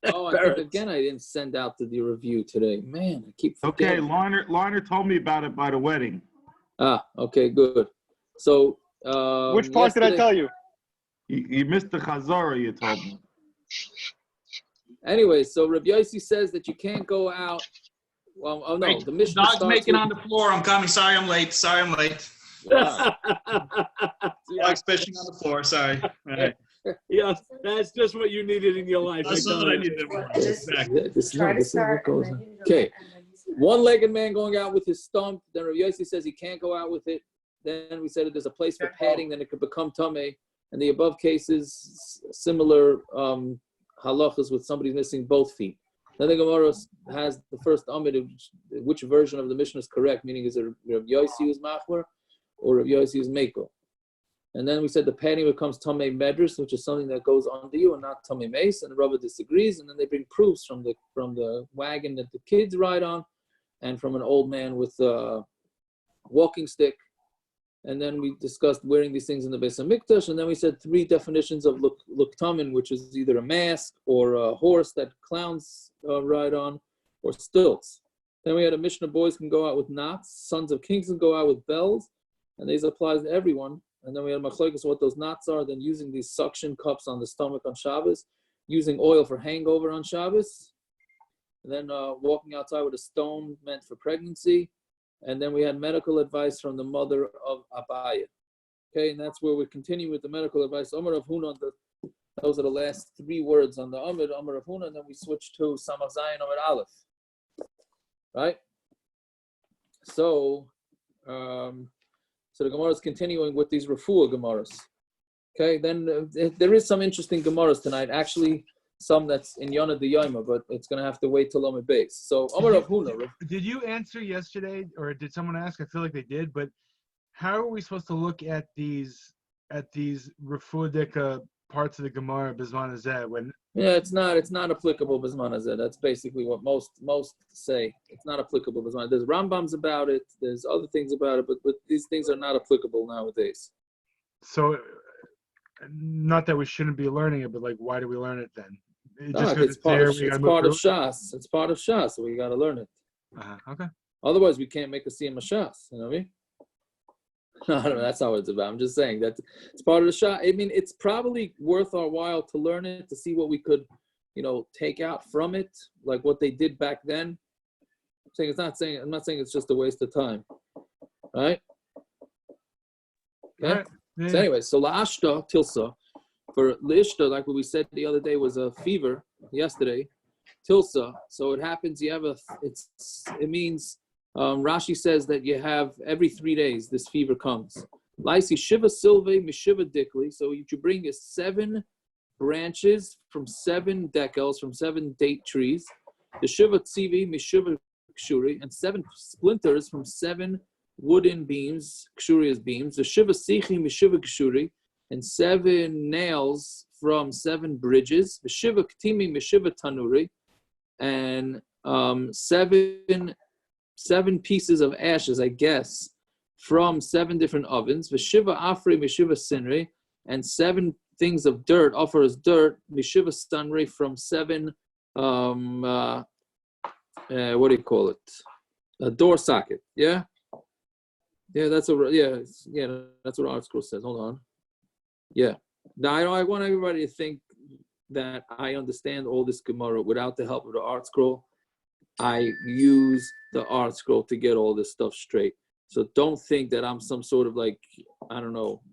Oh, I think again I didn't send out the review today. Man, I keep forgetting. Okay, Larner told me about it by the wedding. Okay, good. So which part did I tell you? You missed the Chazorah, you told me. Anyway, so Rabbi Yossi says that you can't go out. Well, oh no, Wait, the Mishna dog's starts making with, on the floor. I'm coming. Sorry, I'm late. Wow. Dog's fishing on the floor. Sorry. All right. Yeah, that's just what you needed in your life. That's what I needed. Exactly. This is what goes on. Okay. One-legged man going out with his stump. Then Rabbi Yossi says he can't go out with it. Then we said that there's a place for padding, then it could become tameh. And the above cases, similar halachas with somebody missing both feet. Then the Gemara has the first Amud, which version of the Mishnah is correct, meaning is it Rabbi Yossi who's machmer or Rabbi Yossi who's mekel. And then we said the padding becomes tameh medrus, which is something that goes under you and not tameh mace. And the Rabbi disagrees. And then they bring proofs from the wagon that the kids ride on, and from an old man with a walking stick. And then we discussed wearing these things in the Beis HaMikdash. And then we said three definitions of luktamin, which is either a mask or a horse that clowns ride on, or stilts. Then we had a Mishnah, boys can go out with knots, sons of kings can go out with bells, and these applies to everyone. And then we had Machlokes what those knots are, then using these suction cups on the stomach on Shabbos, using oil for hangover on Shabbos, and then walking outside with a stone meant for pregnancy. And then we had medical advice from the mother of Abaya. Okay, and that's where we continue with the medical advice. Amar of Huna, those are the last three words on the Amud, Amar of Huna, and then we switch to Samach Zayin Amar Aleph. Right? So the Gemara is continuing with these refuah Gemaras. Okay, then there is some interesting Gemaras tonight. Actually, some that's in Yonah the Yoma, but it's going to have to wait till Amud Beis. So Amar of Huna. Did you answer yesterday, or did someone ask? I feel like they did, but how are we supposed to look at these refuah parts of the Gemara Bizman Hazeh when? Yeah, it's not applicable Bizman Hazeh. That's basically what most say. It's not applicable Bizman. There's Rambams about it. There's other things about it, but these things are not applicable nowadays. So, not that we shouldn't be learning it, but like, why do we learn it then? It's part of Shas. It's part of Shas, so we got to learn it. Okay. Otherwise, we can't make a Siyam Shas. You know what I mean? No, that's not what it's about. I'm just saying that it's part of the Shas. I mean, it's probably worth our while to learn it, to see what we could, take out from it, like what they did back then. I'm not saying it's just a waste of time, right? Okay. Right. Yeah. So anyway, so la'ashta tilsa. For l'ishta, like what we said the other day, was a fever yesterday. Tilsa. So it happens. You have it means. Rashi says that you have every 3 days this fever comes. Laisi shiva silve mishiva dikli. So you bring 7 branches from 7 decals from 7 date trees. The shiva tzivi mishiva kshuri, and 7 splinters from 7 wooden beams, kshuri's beams. The shiva sichi mishiva kshuri, and 7 nails from 7 bridges. The shiva ktimi mishiva tanuri, and 7 pieces of ashes, I guess, from 7 different ovens. V'shiva afri mishiva sinri, and 7 things of dirt, offer as dirt, mishiva stanri, from 7, what do you call it? A door socket, yeah? That's what Art Scroll says. Hold on. Yeah. Now, I want everybody to think that I understand all this Gemara without the help of the Art Scroll. I use the Art Scroll to get all this stuff straight. So don't think that I'm some sort of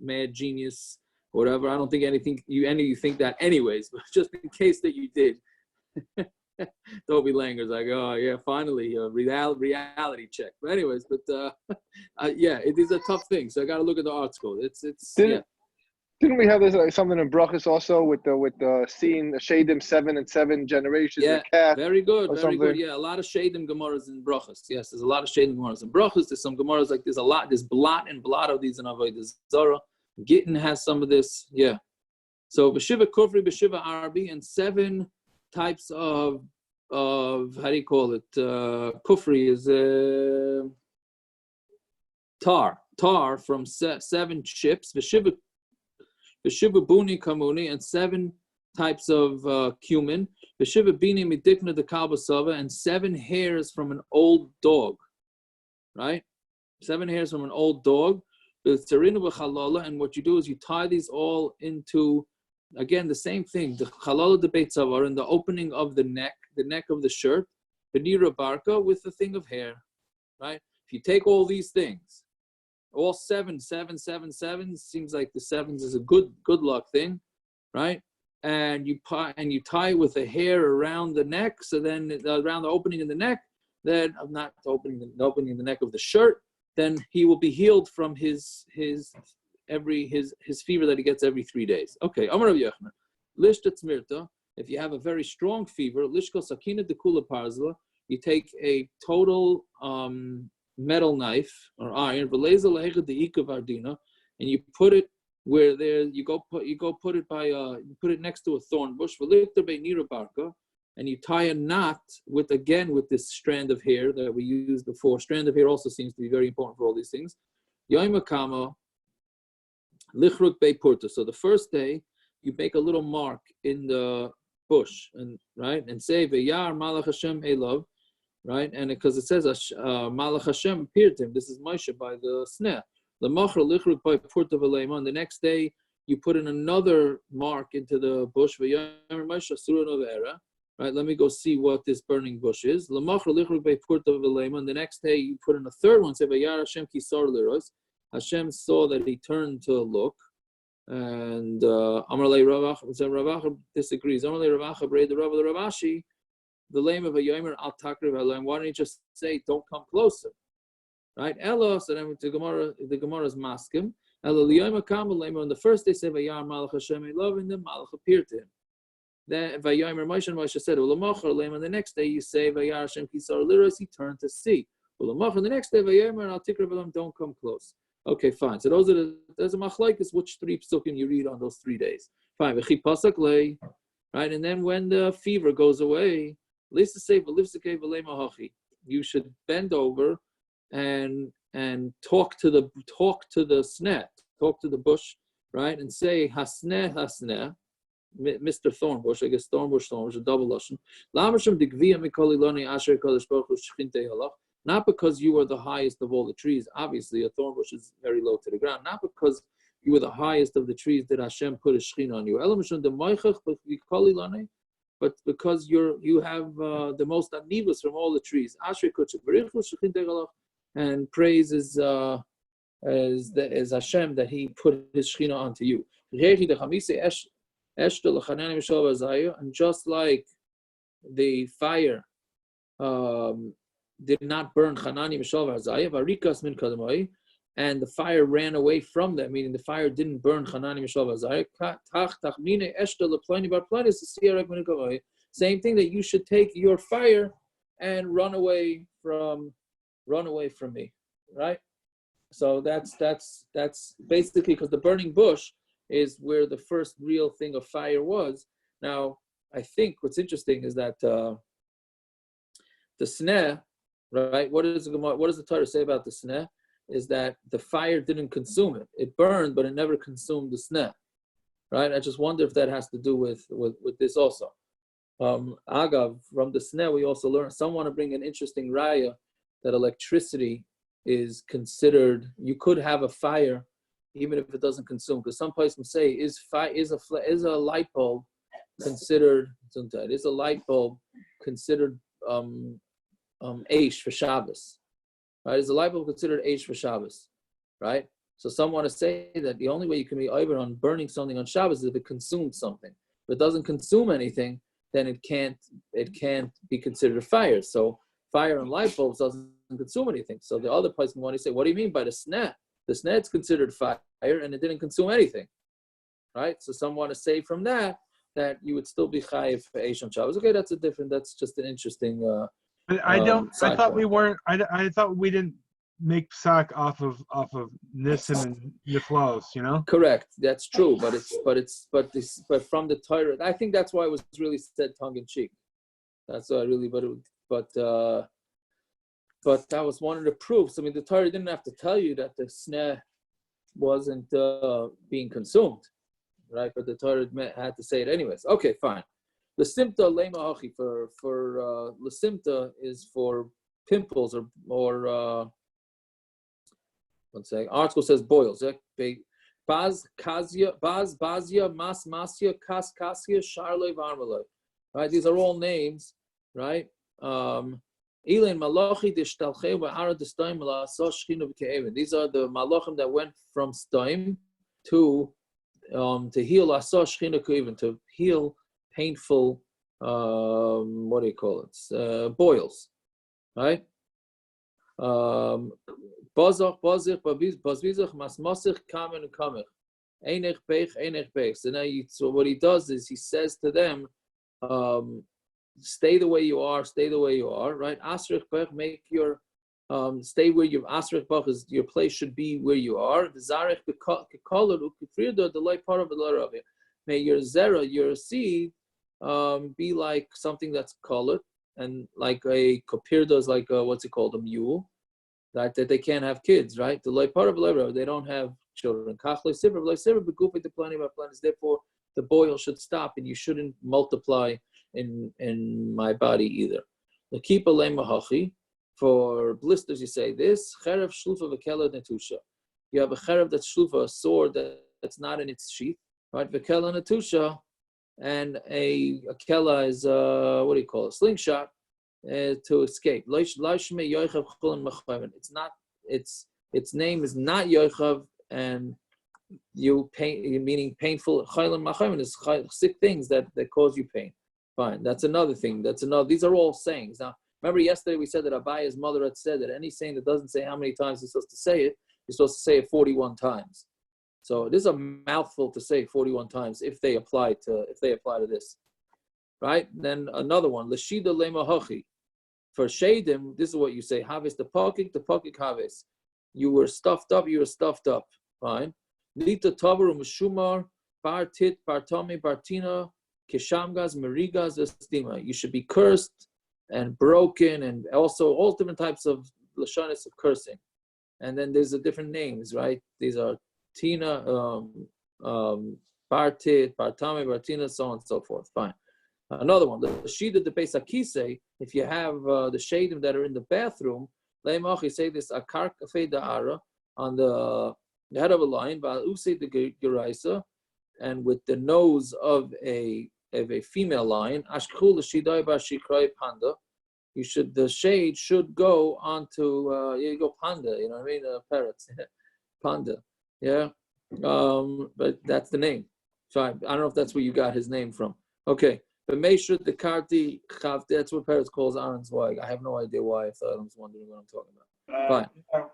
mad genius or whatever. I don't think any of you think that anyways, but just in case that you did. Toby Langer's like, oh yeah, finally reality check. But anyways, it is a tough thing. So I got to look at the Art Scroll. Didn't we have this something in Brachos also with the seeing the Shadim 7 and 7 generations? Yeah, very good, very something. good. Yeah, a lot of Shadim Gemaras in Brachos. Yes, there's a lot of Shadim Gemaras in Brachos. There's some Gemaras like there's blot of these in Avodah Zarah. Gittin has some of this. Yeah. So B'Shiva Kufri, B'Shiva Arabi, and 7 types of how do you call it? Kufri is tar from 7 ships. B'Shiva Buni Kamuni, and 7 types of cumin, and 7 hairs from an old dog, right? 7 hairs from an old dog. And what you do is you tie these all into, again, the same thing, the chalala de beit zavar, in the opening of the neck of the shirt, the nira barka, with the thing of hair, right? If you take all these things, all 7, seems like the 7s is a good luck thing, right? And you tie with the hair around the neck, so then around the opening in the neck, then not the opening in the neck of the shirt, then he will be healed from his fever that he gets every 3 days. Okay, Amar Rav Yochanan, Lishta Tzmirta, if you have a very strong fever, Lishka Sakina Dekula Parzla, you take a total metal knife or iron, and you put it where there, you put it next to a thorn bush, and you tie a knot with this strand of hair that we used before. Strand of hair also seems to be very important for all these things. Yoimakama lichruk beipurta. So the first day you make a little mark in the bush, and say v'yar malach Hashem elav, right? And because it says malach Hashem appeared to him. This is Moshe by the sneh. The machar lichruk beipurta v'leiman. The next day you put in another mark into the bush. V'yar Moshe assur novera. Right, let me go see what this burning bush is. The next day, you put in a third one. Say, Hashem saw that he turned to look, and Amarle Ravach disagrees. Amarle Ravach the Ravashi, the lame of a yomer al takriv halayim. Why don't you just say, don't come closer, right? Ella, so then the Gemara is maskim. Ella liyoma kam lema. On the first day, say vayar malach Hashem love, and the malach appeared to him. Then Vayomer Moshe said, and the next day you say Vayar Hashem Kisar Liros, he turned to see. And the next day Vayomer Al Tikra V'lam, don't come close. Okay, fine. So there's a Machlokes which 3 psukim you read on those 3 days. Fine. Right, and then when the fever goes away, you should bend over and talk to the sneh, talk to the bush, right, and say Hasneh. Mr. Thornbush, I guess Thornbush, a double lashon. Not because you are the highest of all the trees. Obviously, a thornbush is very low to the ground. Not because you were the highest of the trees that Hashem put a shechina on you. But because you have the most anivus from all the trees. And praise is Hashem that He put His shechina onto you. And just like the fire did not burn Chanani Mishal V'Azayah, Varikas Min Kadamai, and the fire ran away from them, meaning the fire didn't burn Chanani Mishal V'Azayah. Same thing, that you should take your fire and run away from me, right? So that's basically, because the burning bush is where the first real thing of fire was. Now, I think what's interesting is that the sneh, right? What does the Torah say about the sneh? Is that the fire didn't consume it. It burned, but it never consumed the sneh, right? I just wonder if that has to do with this also. Agav, from the sneh, we also learn, some want to bring an interesting raya that electricity is considered, you could have a fire even if it doesn't consume, because some places say is a light bulb considered eish for Shabbos, right? Is a light bulb considered eish for Shabbos, right? So some want to say that the only way you can be over on burning something on Shabbos is if it consumes something. If it doesn't consume anything, then it can't be considered a fire. So fire and light bulbs doesn't consume anything. So the other person want to say, what do you mean by the sneh? The sneh is considered fire, and it didn't consume anything, right? So some want to say from that you would still be chayiv for Eish on Shabbos. Okay, that's just an interesting. But I thought we weren't. I thought we didn't make psak off of Nissim and Niflos, you know. Correct, that's true, but from the Torah, I think that's why it was really said tongue in cheek. That's why really, but that was one of the proofs. I mean, the Torah didn't have to tell you that the sneh wasn't being consumed. right? But the Torah had to say it anyways. Okay, fine. L'simta lema hachi for l'simta is for pimples or let's say article says boils. Baz bazia mas masya kas kasya sharle varmale. Right, these are all names, right? These are the malachim that went from Stoim to heal asah shchina ku'ivin, to heal painful what do you call it? Boils, right? Bazach bazich bazvizach masmasich kamen kamech einech bech einech bech. So what he does is he says to them, stay the way you are, right? Asrich bech, make your stay where you asrich bech is your place should be where you are. Zarech kekolaru kefrida the light part of the letter of it. May your zera, your seed, be like something that's colored, and like a kopirda is like what's it called, a mule, that they can't have kids, right? The light part of the letter, they don't have children. Therefore, the boil should stop, and you shouldn't multiply in my body either. L'kipa lemahachi, for blisters you say this. Cherev shlufa v'kela netusha. You have a cherev that's shlufa, a sword that's not in its sheath, right? V'kela netusha, and a kela is what do you call it? Slingshot to escape. It's not its name is not Yochav, and you pain, meaning painful. Chaylim machayim is sick things that cause you pain. Fine, that's another thing. These are all sayings. Now, remember yesterday we said that Abaya's mother had said that any saying that doesn't say how many times you're supposed to say it, you're supposed to say it 41 times. So this is a mouthful to say 41 times if they apply to this, right? Then another one, l'shida lemahachi. For shadim, this is what you say: havis the pakik havis. You were stuffed up. Fine. Lita tabaru meshumar bar tit bar tami bar tina kishamgas merigas estima. You should be cursed and broken, and also all different types of lashonis of cursing. And then there's the different names, right? These are tina, bar tit, bar tami, bar tina, so on and so forth. Fine. Another one, the shida de pesakise. If you have the shadim that are in the bathroom, leimachi say this akar kafe da'ara on the head of a lion, ba'usei de geraisa, and with the nose of a female lion, ashkul shidai ba'shikrai panda. The shade should go onto you go panda. You know what I mean? Parrots, panda. Yeah, but that's the name. So I don't know if that's where you got his name from. Okay. But make sure the karti chav, that's what Perek calls Aaron's wife. I have no idea why. I thought I was wondering what I'm talking about. Fine.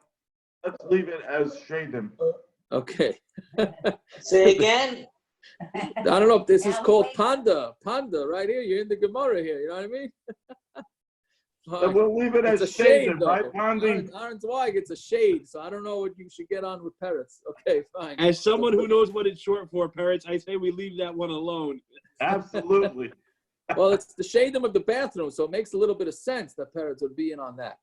Let's leave it as shadim. Okay. Say again. I don't know if this is called panda. Panda, right here. You're in the Gemara here. You know what I mean? So we'll leave it as shadim, right, Pandi? Aaron's wife, it's a shade. So I don't know what you should get on with Perek. Okay, fine. As someone who knows what it's short for, Perek, I say we leave that one alone. Absolutely. Well, it's the shadim of the bathroom, so it makes a little bit of sense that Perek would be in on that.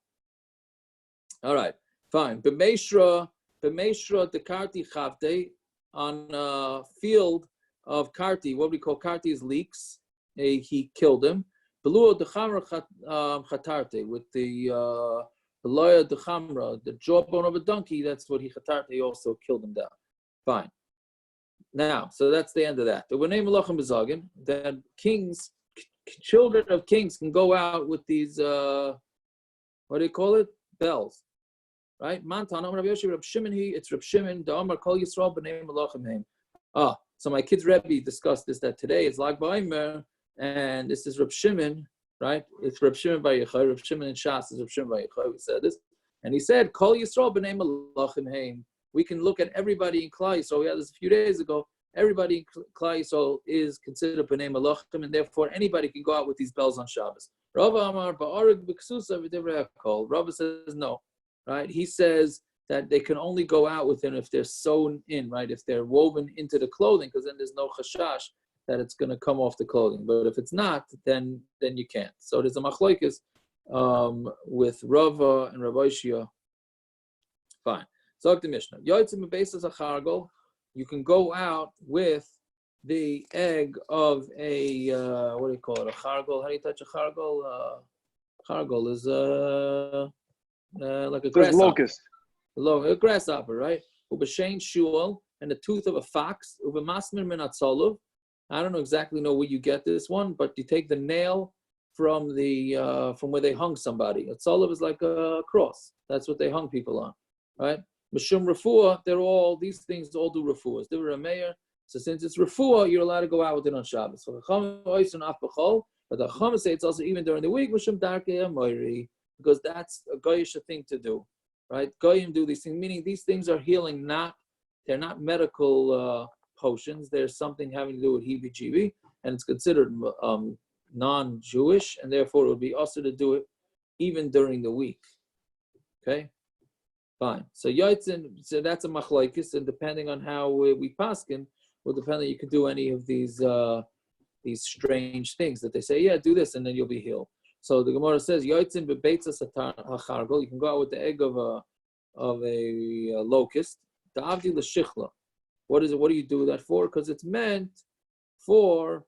All right, fine. B'meishra the karti chavte on a field of karti. What we call karti is leeks. He killed him. Beluah the chamra chatarte with the loya the chamra, the jawbone of a donkey. That's what he chatarte. He also killed him down. Fine. Now, so that's the end of that. The Wenei Melachim Bezagin, that kings, children of kings can go out with these, what do you call it? Bells, right? Mantan, Rab Shimon, it's Rab Shimon, the Amar Kol Yisrael B'nei Melachim Heim. So my kid's Rebbe discussed this, that today is Lag Ba'omer, and this is Rab Shimon, right? It's Rab Shimon Bar Yochai, Rab Shimon in Shas is Rab Shimon Bar Yochai, we said this. And he said, Kol Yisrael B'nei Melachim Heim. We can look at everybody in Klal Yisrael. We had this a few days ago. Everybody in Klal Yisrael is considered b'nei melachim, and therefore anybody can go out with these bells on Shabbos. Rava Amar ba'arig b'ksusa v'divrei hakol. Rava says no, right? He says that they can only go out with them if they're sewn in, right? If they're woven into the clothing, because then there's no chashash that it's going to come off the clothing. But if it's not, then you can't. So there's a machlokes with Rava and Rav Oshia. Fine. So the Mishna. You can go out with the egg of a what do you call it? A chargol. How do you touch a chargol? Chargol is like a grasshopper. Locust. A grasshopper, right? Ubashain shul, and the tooth of a fox. Ubamasmir min atzolov. I don't know where you get this one, but you take the nail from where they hung somebody. Atzolov is like a cross. That's what they hung people on, right? Mishum refuah. These things all do refuahs. They were a mayor. So since it's refuah, you're allowed to go out with it on Shabbos. So but the Chachamim say it's also even during the week, because that's a goyish thing to do, right? Goyim do these things, meaning these things are healing. They're not medical potions. There's something having to do with heebie-jeebie, and it's considered non-Jewish, and therefore it would be also to do it even during the week. Okay, fine. So yotzin, so that's a machlokes, and depending on how we paskin, will depend on you can do any of these strange things that they say, yeah, do this, and then you'll be healed. So the Gemara says, yotzin bebeitzas hachargol. You can go out with the egg of a locust. Ta'avdi l'shichla. What is it? What do you do that for? Because it's meant for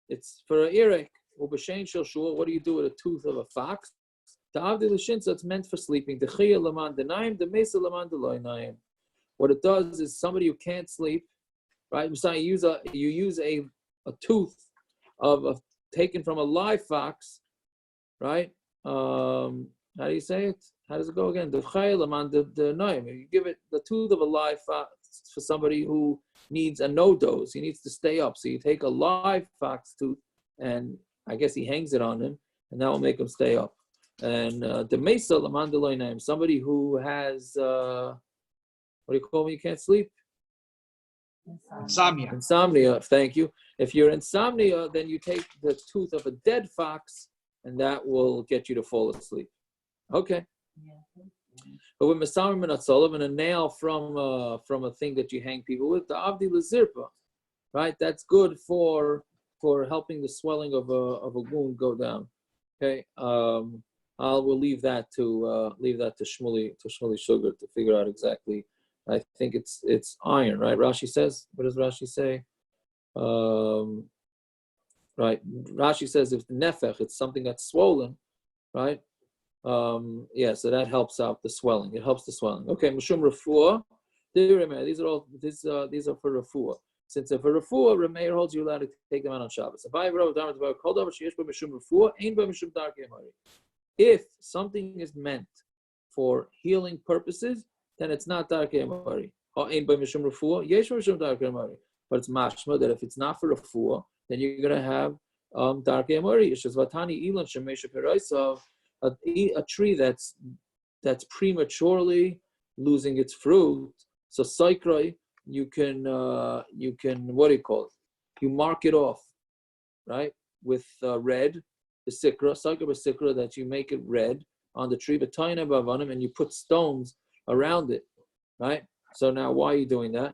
it's for an erek. Ubashain shel shul. What do you do with a tooth of a fox? Ta'avdi l'shinsa. It's meant for sleeping. Dechiyah laman denayim, demesa laman deloynayim. What it does is somebody who can't sleep, right? You use a tooth taken from a live fox, right? How do you say it? How does it go again? You give it the tooth of a live fox for somebody who needs a no-dose. He needs to stay up. So you take a live fox tooth, and I guess he hangs it on him, and that will make him stay up. And the mesa laman, somebody who has what do you call when you can't sleep? Insomnia. Thank you. If you're insomnia, then you take the tooth of a dead fox, and that will get you to fall asleep. Okay. But with Masamim and Atzolov and a nail from a thing that you hang people with, the Avdi Lazirpa, right? That's good for helping the swelling of a wound go down. Okay. We'll leave that to Shmuley Sugar to figure out exactly. I think it's iron, right? Rashi says. What does Rashi say? Right. Rashi says if the nefech, it's something that's swollen, right? So that helps out the swelling. It helps the swelling. Okay, Mishum refuah. These are for refuah. Since for refuah, Remeir holds you allowed to take them out on Shabbos. If something is meant for healing purposes, then it's not darkei amari. But it's mashma that if it's not for refuah, then you're going to have darkei amari. It's just vatani ilan shemesha peraisav. A tree that's prematurely losing its fruit. So saikrai, you can what do you call it? You mark it off, right? With red, the sikra, that you make it red on the tree, and you put stones around it, right? So now why are you doing that?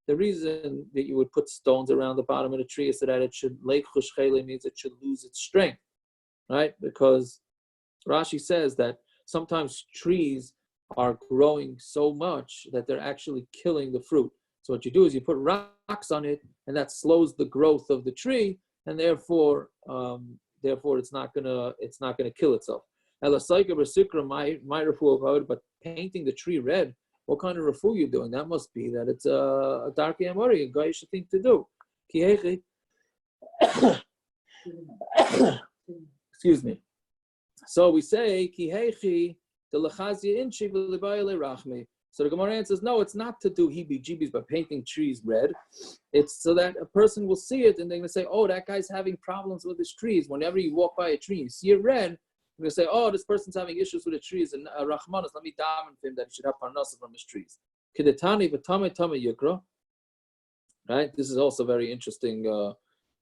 The reason that you would put stones around the bottom of the tree is so that it should, means it should lose its strength, right? Because Rashi says that sometimes trees are growing so much that they're actually killing the fruit. So what you do is you put rocks on it, and that slows the growth of the tree, and therefore it's not gonna kill itself. But painting the tree red, what kind of refuah you doing? That must be that it's a darkei amari, a goyish thing to do. Excuse me. So we say kihechi the lechazia inchi v'libayale rachmi. So the Gemara answers, no, it's not to do heebie-jeebies by painting trees red. It's so that a person will see it and they're going to say, oh, that guy's having problems with his trees. Whenever you walk by a tree and you see it red, you're going to say, oh, this person's having issues with the trees, and Rahmanas, let me daven for him that he should have parnasa from his trees. Kedetani v'tamei tamei yikra. Right? This is also very interesting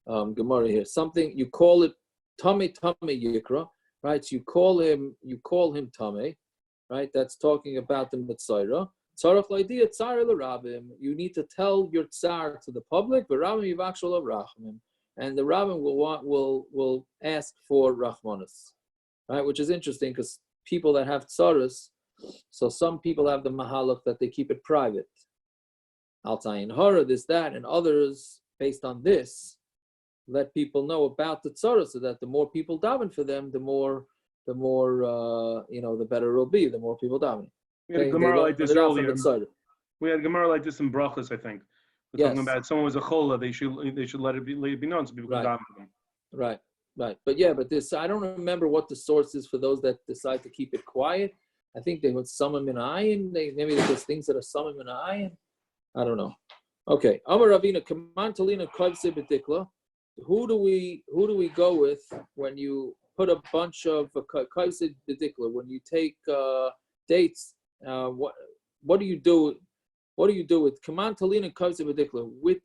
Gemara here. Something, you call it tamei tamei yikra, right? So you call him tamei, right? That's talking about the Mitzayra. Tzarach l'idea tzar l'rabim. You need to tell your tsar to the public, but Rabim yivakshol rachmim, and the Rabim will ask for rachmanas. Right, which is interesting because people that have tsaras, so some people have the mahalach that they keep it private, Altayin Hara, this, that, and others based on this, let people know about the tzara, so that the more people daven for them, the more the better it'll be. The more people daven. We had a Gemara like this earlier. We had a Gemara like this in Brachos, I think. We're talking about someone was a chola, they should let it be known so people can daven for them. Right. But this, I don't remember what the source is for those that decide to keep it quiet. I think they would summon min ayin. Maybe there's things that are summon min ayin. I don't know. Okay. Amar Ravina, Kaman Talina Kavse B'dikla. Who do we go with when you put a bunch of Kavse B'dikla? When you take dates, what do you do? What do you do with Kaman Talina Kavse B'dikla? With,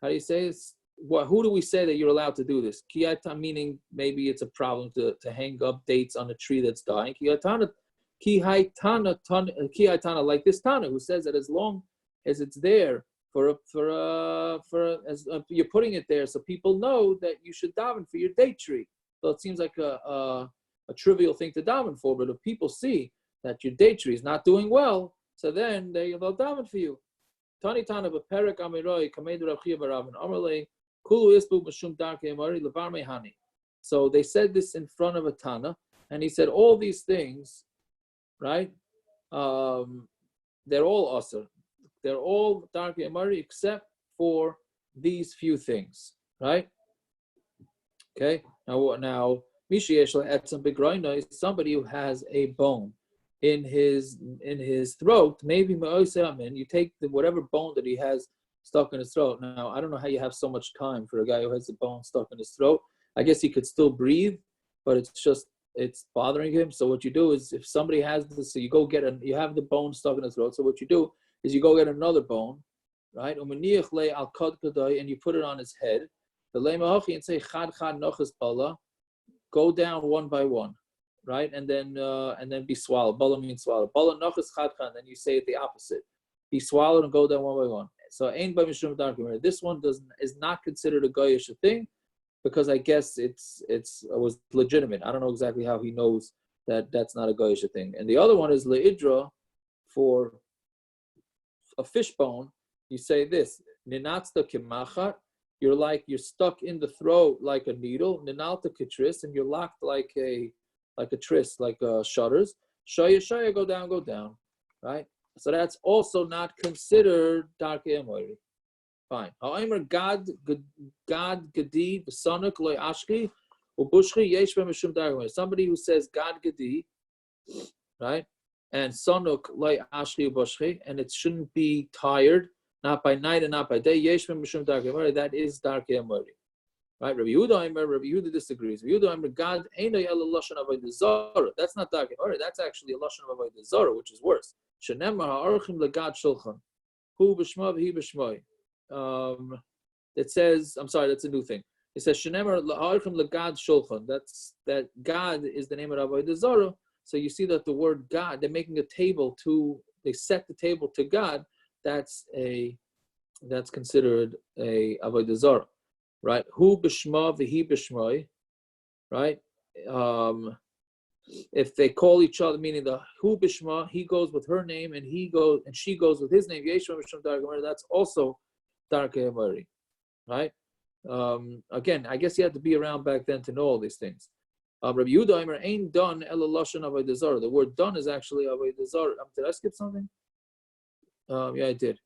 how do you say this? Who do we say that you're allowed to do this? Kiyata, meaning maybe it's a problem to hang up dates on a tree that's dying. Kiyatana, like this Tana, who says that as long as it's there you're putting it there so people know that you should daven for your date tree. So it seems like a trivial thing to daven for, but if people see that your date tree is not doing well, so then they'll daven for you. Tani Tana Perek Amiroi Kamedu Rav Chia Barav and Amarle. So they said this in front of a Tana, and he said all these things, right? They're all assur. They're all dark emari except for these few things, right? Okay. Now, somebody who has a bone in his throat, maybe you take whatever bone that he has stuck in his throat. Now, I don't know how you have so much time for a guy who has the bone stuck in his throat. I guess he could still breathe, but it's bothering him. So what you do is, if somebody has this, so you go get you have the bone stuck in his throat. So what you do is you go get another bone, right? And you put it on his head. And say, go down one by one, right? And then be swallowed. Bala means swallowed. Bala nochas chadchan. Then you say it the opposite. Be swallowed and go down one by one. So ain by mishum darkim. This one is not considered a goyish thing, because I guess it was legitimate. I don't know exactly how he knows that that's not a goyish thing. And the other one is leidra, for a fish bone. You say this: ninatzta kimachat. You're stuck in the throat like a needle. Ninalta kitris, and you're locked like a tris, like shutters. Shaya, go down, right? So that's also not considered darkei emori. Fine. However, God gadi v'sanuk loy ashki ubushchi yesh b'mishum darkei. Somebody who says God gadi, right, and sanuk loy ashki ubushchi, and it shouldn't be tired, not by night and not by day. Yesh b'mishum darkei. That is darkei emori. Right? Rabbi Yehuda disagrees. Rabbi Yehuda, God ain't a lashon avodah zara. That's not darkei emori. That's actually a lashon of avodah zara, which is worse. Shenemar ha'archim legad shulchan, hu b'shma v'hi b'shmoi. It says, I'm sorry, that's a new thing. It says Shenemar ha'archim legad shulchan. That God is the name of avodah zara. So you see that the word God, they're making a table they set the table to God. That's considered a avodah zara, right? Hu b'shma v'hi b'shmoi, right? If they call each other, meaning the hu b'shma, he goes with her name, and she goes with his name. Yeshua b'shem darkei emori. That's also darkei emori, right? Again, I guess you had to be around back then to know all these things. Rabbi Yehuda Aimer ain't done ela lashon avodah zara. The word done is actually avodah zara. Did I skip something? Yeah, I did.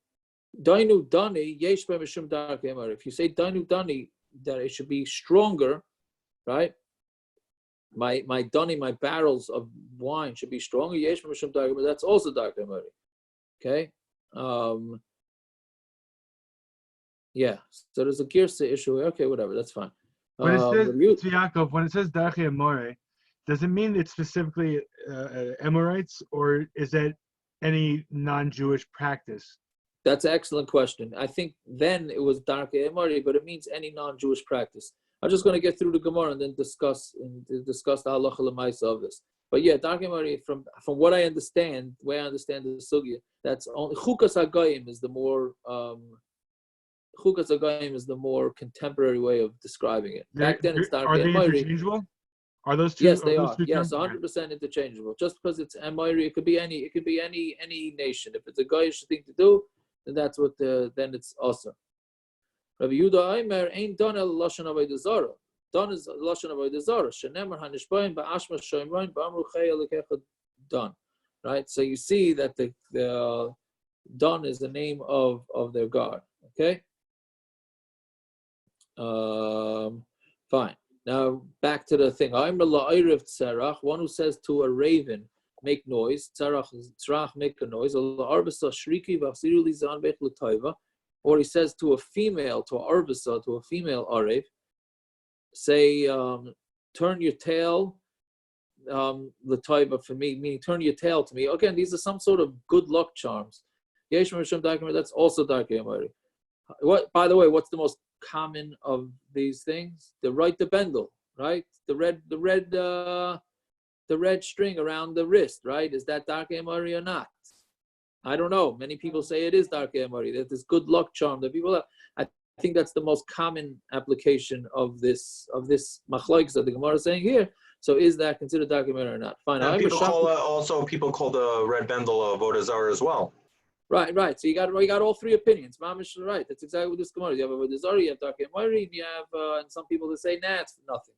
Dainu dani yesh b'mishum darkei emori. If you say dainu dani, that it should be stronger, right? My dani, my barrels of wine should be stronger. Yesh b'mishum darkei emori. That's also darkei emori. Okay. Yeah. So there's a girsa issue. Okay, whatever. That's fine. When it says Yaakov, when it says darkei emori, does it mean it's specifically Amorites, or is that any non-Jewish practice? That's an excellent question. I think then it was darkei emori, but it means any non-Jewish practice. I'm just going to get through the Gemara and then discuss the halacha l'maisa of this. But yeah, darkei emori, from what I understand, the way I understand the sugya, that's only chukas goyim is the more contemporary way of describing it. Back then, it's darkei emori. Are they interchangeable? Are those two? Yes, they are. Yes, 100% interchangeable. Just because it's emori, it could be any nation. If it's a goyish thing to do, that's what then it's assur. Rabbi Yehuda Aimer ain't done el lashon avodah zarah. Done is lashon avodah zarah. Shenemar hanishbaim ba'ashma shoymrain ba'amru chay elekecha done. Right. So you see that the done is the name of their God. Okay. Fine. Now back to the thing. One who says to a raven, make noise. Tzarach, make a noise. Or he says to a female, to a arbisa, to a female arev, say, turn your tail, l'toiva for me, meaning turn your tail to me. Again, these are some sort of good luck charms. That's also darkei amori. What, by the way, what's the most common of these things? The bendel, right? The red string around the wrist, right? Is that darkei amori or not? I don't know. Many people say it is darkei amori. That this good luck charm that people have. I think that's the most common application of this Machlokes that the Gemara is saying here. So is that considered darkei amori or not? Fine. People call the red bendel of avodah zarah as well. Right. So you got all three opinions. Mamish, right. That's exactly what this Gemara is. You have avodah zarah, you have darkei amori, and you have and some people that say, nah, it's nothing.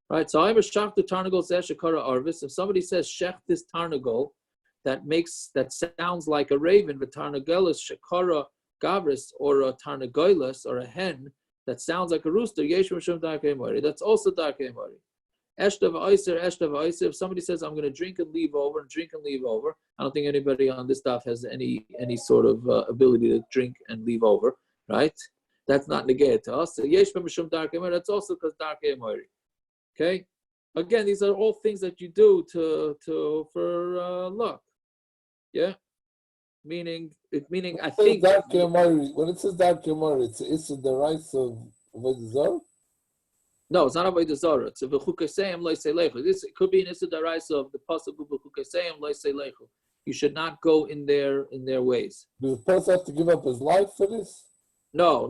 Right. So I'm a shach the tarnagol says shekara arvis. If somebody says shech this tarnagol, that sounds like a raven, but tarnagelis shekara gavris, or a tarnagolis, or a hen that sounds like a rooster. Yesh mishum darkei amori. That's also darkei amori. Eshtav Eiser. If somebody says, I'm going to drink and leave over, I don't think anybody on this daf has any sort of ability to drink and leave over, right? That's not negated to us. So Yesh Mishum Darkei Amori, that's also because darkei amori. Okay? Again, these are all things that you do for luck. Yeah? Meaning I think darkei amori, when it says darkei amori, it's the rights of avodah zarah? No, it's not avodah zarah. It's a v'chukaseyim loisei lechu. This could be an issur daraisa of the pasuk v'chukaseyim loisei lechu. You should not go in their ways. Does the person have to give up his life for this? No.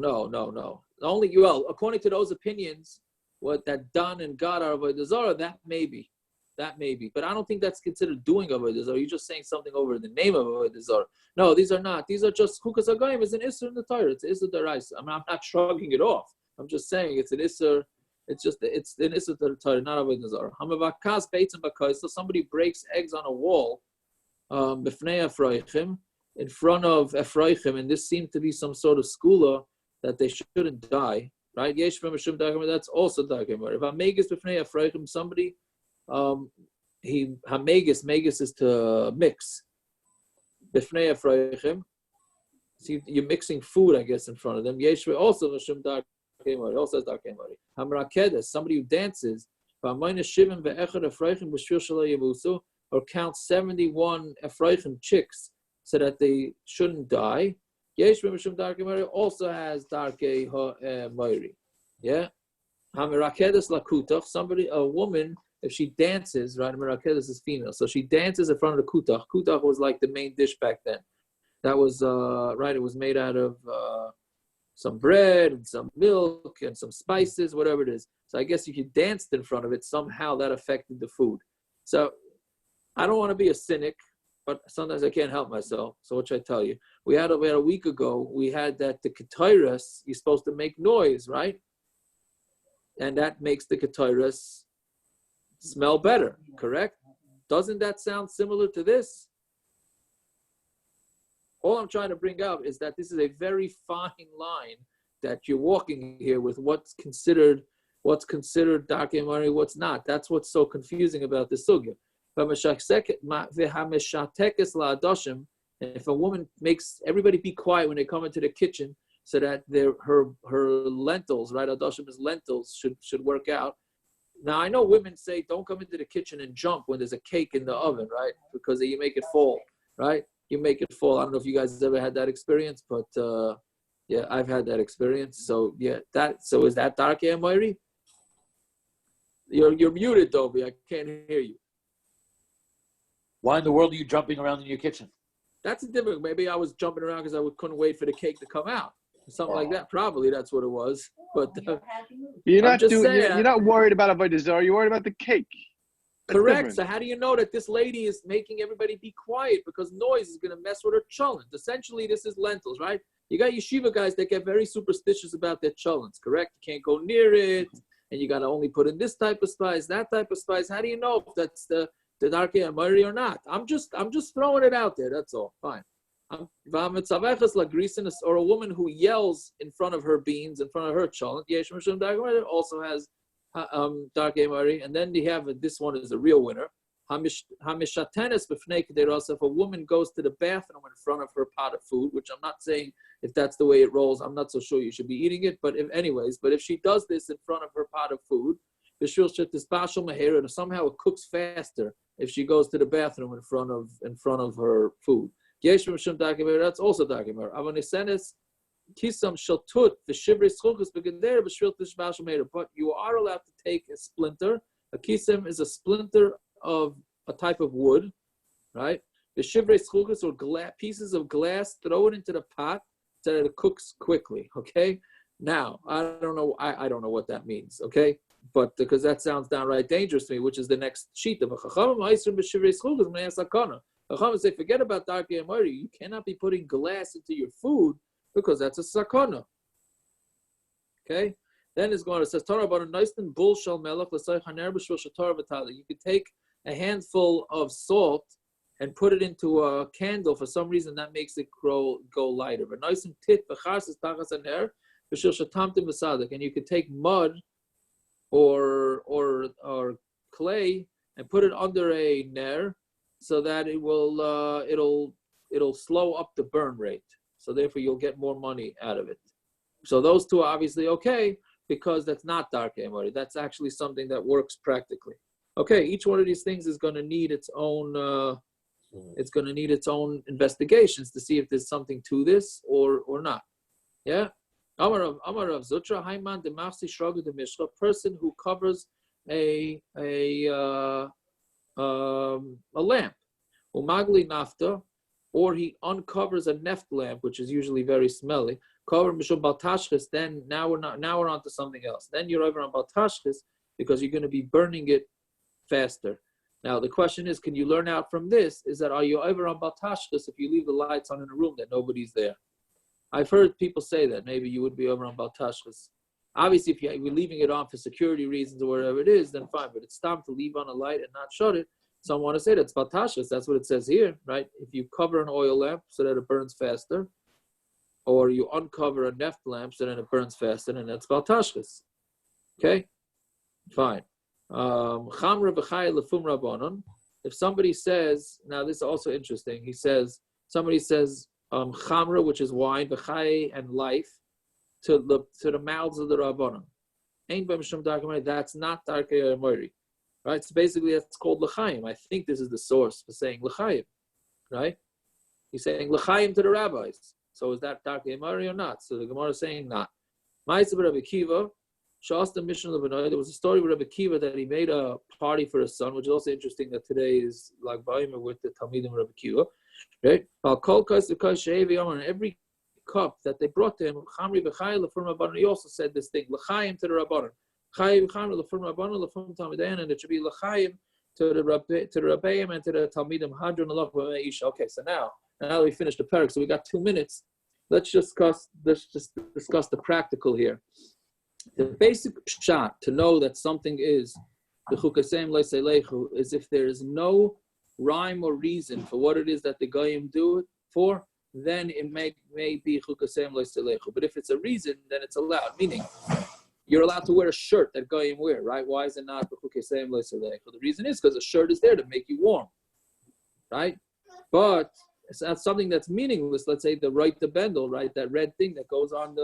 Only according to those opinions, what that done and God are avodah zarah, that may be, but I don't think that's considered doing avodah zarah. You're just saying something over the name of avodah zarah. No, these are not. These are just chukas goyim is an issur in the Torah. It's an issur daraisa. I'm not shrugging it off. I'm just saying it's an issur. It's an issur to the Torah, not avodah zarah. Hamavakas beitzim bakos. So somebody breaks eggs on a wall, b'fnei efroichim, in front of efroichim, and this seemed to be some sort of skula that they shouldn't die, right? Yesh v'mishum darkei amori. That's also darkei amori. If hamegas b'fnei efroichim, somebody megas is to mix. B'fnei efroichim. See, you're mixing food, I guess, in front of them. Yesh also v'mishum darkei. It also says darkei amori. Hamrakedes, somebody who dances, or count 71 efroichim chicks so that they shouldn't die. Also has darkei amori. Yeah. Hamrakedes lakutach, a woman, if she dances, right? Hamrakedes is female, so she dances in front of the kutach. Kutach was like the main dish back then. That was right. It was made out of some bread and some milk and some spices, whatever it is. So I guess if you danced in front of it, somehow that affected the food. So I don't want to be a cynic, but sometimes I can't help myself. So what should I tell you? We had a week ago, we had that the ketairas, you're supposed to make noise, right? And that makes the ketairas smell better, correct? Doesn't that sound similar to this? All I'm trying to bring up is that this is a very fine line that you're walking here with what's considered darkei amori, what's not. That's what's so confusing about the sugya. If a woman makes everybody be quiet when they come into the kitchen, so that her lentils, right? Adashim is lentils should work out. Now I know women say don't come into the kitchen and jump when there's a cake in the oven, right? Because you make it fall, right? You make it fall. I don't know if you guys ever had that experience, but yeah, I've had that experience. So yeah, so is that darkei amori? You're muted, Dobie. I can't hear you. Why in the world are you jumping around in your kitchen? That's a different. Maybe I was jumping around because I couldn't wait for the cake to come out. Something like that. Probably that's what it was. But you're not worried about avodah zarah. You're worried about the cake. Correct. So how do you know that this lady is making everybody be quiet? Because noise is going to mess with her cholent. Essentially, this is lentils, right? You got yeshiva guys that get very superstitious about their cholents, correct? You can't go near it, and you got to only put in this type of spice, that type of spice. How do you know if that's the darke amari or not? I'm just throwing it out there. That's all. Fine. Or a woman who yells in front of her beans, in front of her cholent, also has darke amari. And then you have this one is a real winner. If a woman goes to the bathroom in front of her pot of food, which I'm not saying if that's the way it rolls, I'm not so sure you should be eating it, but if she does this in front of her pot of food, and somehow it cooks faster if she goes to the bathroom in front of her food. That's also darkemer. But you are allowed to take a splinter. A kisem is a splinter of a type of wood, right? The shivrei schulkos or pieces of glass, throw it into the pot so that it cooks quickly. Okay. Now I don't know what that means. Okay, but because that sounds downright dangerous to me, which is the next sheet of a chachamim. Chachamim say forget about darke amari. You cannot be putting glass into your food because that's a sakana. Okay. Then it's going to say Torah about a nice and bull shall melach l'saychaner b'shvil shatar v'tali. You could take a handful of salt and put it into a candle. For some reason, that makes it go lighter. But nice and tit b'chas is tachas aner b'shvil shatamtim v'sadik. And you could take mud or clay and put it under a ner so that it will it'll slow up the burn rate. So therefore, you'll get more money out of it. So those two are obviously okay, because that's not darke amari. That's actually something that works practically. Okay, each one of these things is going to need its own. It's going to need its own investigations to see if there's something to this or not. Yeah. Amar of Zutra Haiman Demachsi Shraga de Mishra, person who covers a lamp, umagli nafta, or he uncovers a neft lamp, which is usually very smelly. Cover mishum Baal Tashchis, then now we're on to something else. Then you're over on Baal Tashchis because you're going to be burning it faster. Now the question is, can you learn out from this? Is that are you over on Baal Tashchis if you leave the lights on in a room that nobody's there? I've heard people say that maybe you would be over on Baal Tashchis. Obviously, if you're leaving it on for security reasons or whatever it is, then fine. But it's time to leave on a light and not shut it. Some want to say that's Baal Tashchis. That's what it says here, right? If you cover an oil lamp so that it burns faster, or you uncover a neft lamp so that it burns faster, and that's Baal Tashchis. Okay? Fine. If somebody says, now this is also interesting, somebody says chamra, which is wine, v'chai, and life, to the mouths of the Rabbanon. That's not darke amari. Right? So basically that's called lchaim. I think this is the source for saying lchaim. Right? He's saying lchaim to the rabbis. So is that darke amari or not? So the Gemara is saying not. Ma'aseh Rabbi Akiva, Shasta Mishna Lebanoi. There was a story with Rabbi Akiva that he made a party for his son, which is also interesting that today is like Baimer with the Talmidim of Rabbi Akiva. Right? And every cup that they brought to him, he also said this thing, lchaim to the Rabbanon. And it should be lchaim to the Rabbeim and to the Talmidim. Okay, so now we finished the Perek, so we got 2 minutes. Let's just discuss the practical here. The basic shot to know that something is the chukasem leiselechu is if there is no rhyme or reason for what it is that the goyim do it for, then it may be chukasem leiselechu. But if it's a reason, then it's allowed. Meaning, you're allowed to wear a shirt that goyim wear, right? Why is it not chukasem leiselechu? The reason is because a shirt is there to make you warm, right? But it's not something that's meaningless. Let's say the right to bendel, right? That red thing that goes on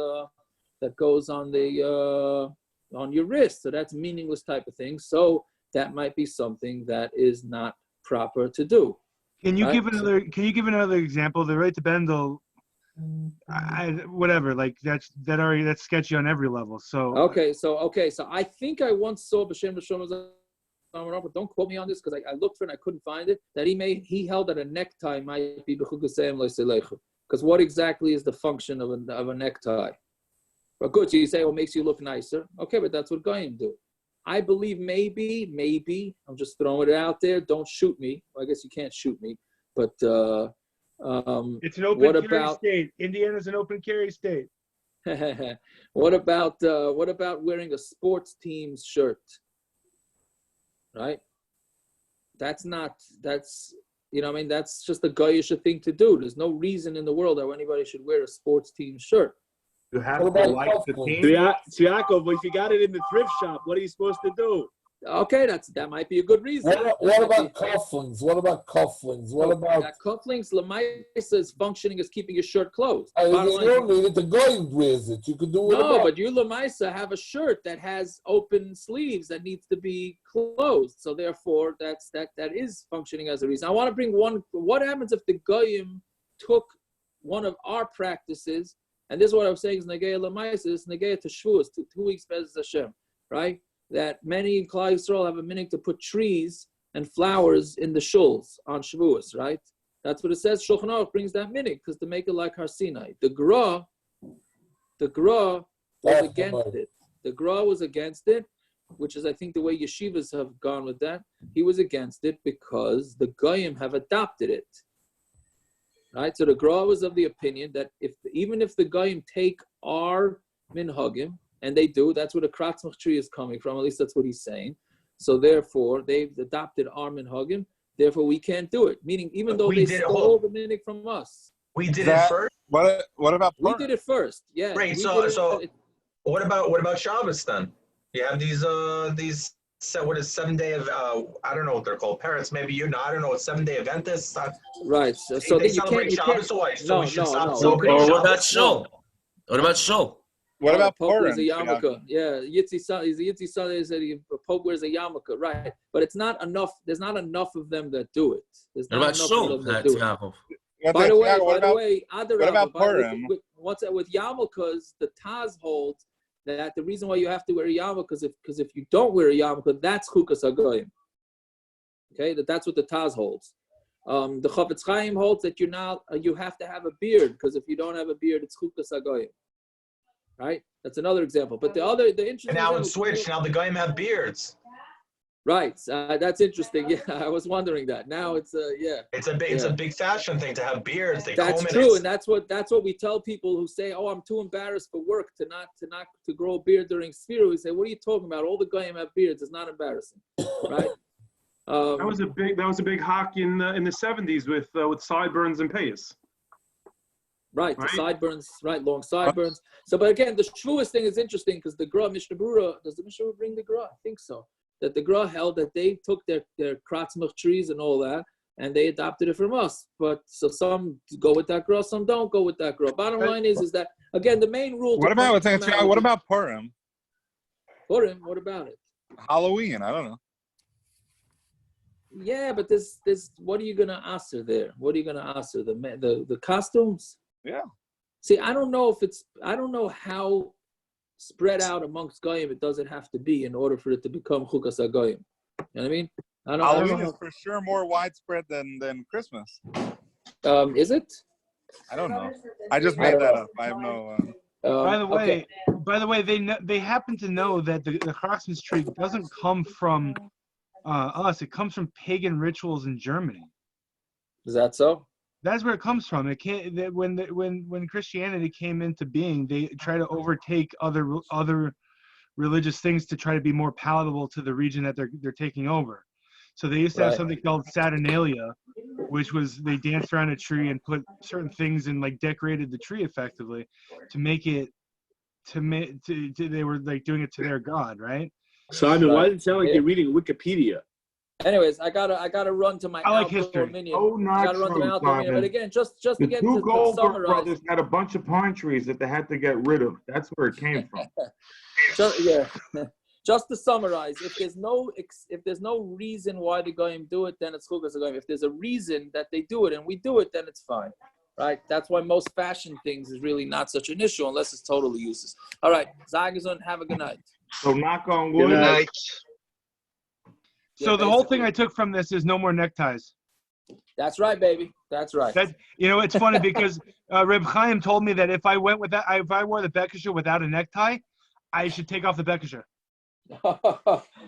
your wrist. So that's meaningless type of thing. So that might be something that is not proper to do. Can you give another example? The right to bendel, whatever. Like that's sketchy on every level. So okay. So I think I once saw B'Shem B'Shem. But don't quote me on this because I looked for it and I couldn't find it. That he held that a necktie might be b'chukasem leiselechu. Because what exactly is the function of a necktie? But good, so you say, well, it makes you look nicer. Okay, but that's what goyim do. I believe maybe, I'm just throwing it out there. Don't shoot me. Well, I guess you can't shoot me, but it's an open carry state. Indiana's an open carry state. What about wearing a sports team's shirt? Right? That's you know what I mean? That's just a goyish thing to do. There's no reason in the world how anybody should wear a sports team shirt. You have to like the team. Yaakov, if you got it in the thrift shop, what are you supposed to do? Okay, that might be a good reason. What about cufflinks? What about cufflinks? Lamaisa is functioning as keeping your shirt closed. You don't need it. The goyim wears it. You could do it. No, but you Lamaisa have a shirt that has open sleeves that needs to be closed. So therefore, that is functioning as a reason. I want to bring one. What happens if the goyim took one of our practices? And this is what I was saying is Negeya Lamaisa, is Negeya to Shavuos, 2 weeks Bez Hashem, right? That many in Klal Yisrael have a meaning to put trees and flowers in the shuls on Shavuos, right? That's what it says. Shulchan Aruch brings that meaning because to make it like Har Sinai. The Gra was against it. The Gra was against it, which is I think the way yeshivas have gone with that. He was against it because the goyim have adopted it. Right, so the Gra was of the opinion that even if the goyim take our minhagim, and they do, that's where the kratzmach tree is coming from. At least that's what he's saying. So therefore, they've adopted our minhagim. Therefore, we can't do it. Meaning, even though they stole the minhag from us, we did it first. What about we did it first? Yeah. Right. So what about Shabbos then? You have these what is 7 day of I don't know what they're called, parents. Maybe you know, I don't know what 7 day event is. Right. So they you can't. Shabbos or what? So we should stop. What about Shul? What about Shul? What about Pope wears a yarmulke? Yeah, Yitzi Sunday said Pope wears a yarmulke, right? But it's not enough. There's not enough of them that do it. There's not enough of them that do it. By the way, what about Purim? What's that with yarmulkes? The Taz holds that the reason why you have to wear a yarmulke is because if you don't wear a yarmulke, that's chukas hagoyim. Okay, that's what the Taz holds. The Chafetz Chaim holds that you have to have a beard because if you don't have a beard, it's chukas hagoyim. Right, that's another example. But the interesting. And now it's switched. Now the goyim have beards. Right, that's interesting. Yeah, I was wondering that. Now it's yeah. It's a big fashion thing to have beards. That's true, and that's what we tell people who say, "Oh, I'm too embarrassed for work to grow a beard during Sphira." We say, "What are you talking about? All the goyim have beards. It's not embarrassing." Right. That was a big hawk in the 70s with sideburns and payas. Right, the sideburns, right, long sideburns. So, but again, the Shavuos thing is interesting because the Gra, Mishna Berurah, does the Mishna Berurah bring the Gra? I think so. That the Gra held that they took their kratzmach trees and all that, and they adopted it from us. But so some go with that Gra, some don't go with that Gra. Bottom line is that, again, the main rule. What about Purim? Purim, what about it? Halloween, I don't know. Yeah, but this what are you gonna assur there? What are you gonna assur? The costumes? Yeah. See, I don't know how spread out amongst goyim it doesn't have to be in order for it to become chukas hagoyim. You know what I mean? Halloween is for sure more widespread than Christmas. Is it? I don't know. I just made that up. I have no. By the way, they happen to know that the Christmas tree doesn't come from us. It comes from pagan rituals in Germany. Is that so? That's where it comes from. It can't. When Christianity came into being, they try to overtake other religious things to try to be more palatable to the region that they're taking over. So they used to have something called Saturnalia, which was they danced around a tree and put certain things and like decorated the tree effectively to make it they were like doing it to their god, right? Simon, why does it sound like you're reading Wikipedia? Anyways, I gotta run to my outdoor minion. Oh, not true, Simon. But again, just the again two to Goldberg summarize. brothers had a bunch of pine trees that they had to get rid of. That's where it came from. Just to summarize, if there's no reason why the goyim do it, then it's chukas hagoyim. If there's a reason that they do it and we do it, then it's fine, right? That's why most fashion things is really not such an issue unless it's totally useless. All right, Zagazun, have a good night. So knock on wood. Good night. So the whole thing I took from this is no more neckties. That's right, baby. That's right. It's funny because Reb Chaim told me that if I wore the bekisher without a necktie, I should take off the bekisher.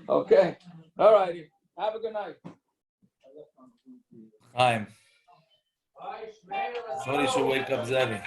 Okay. All righty. Have a good night. Lchaim. Somebody should wake up Zevi.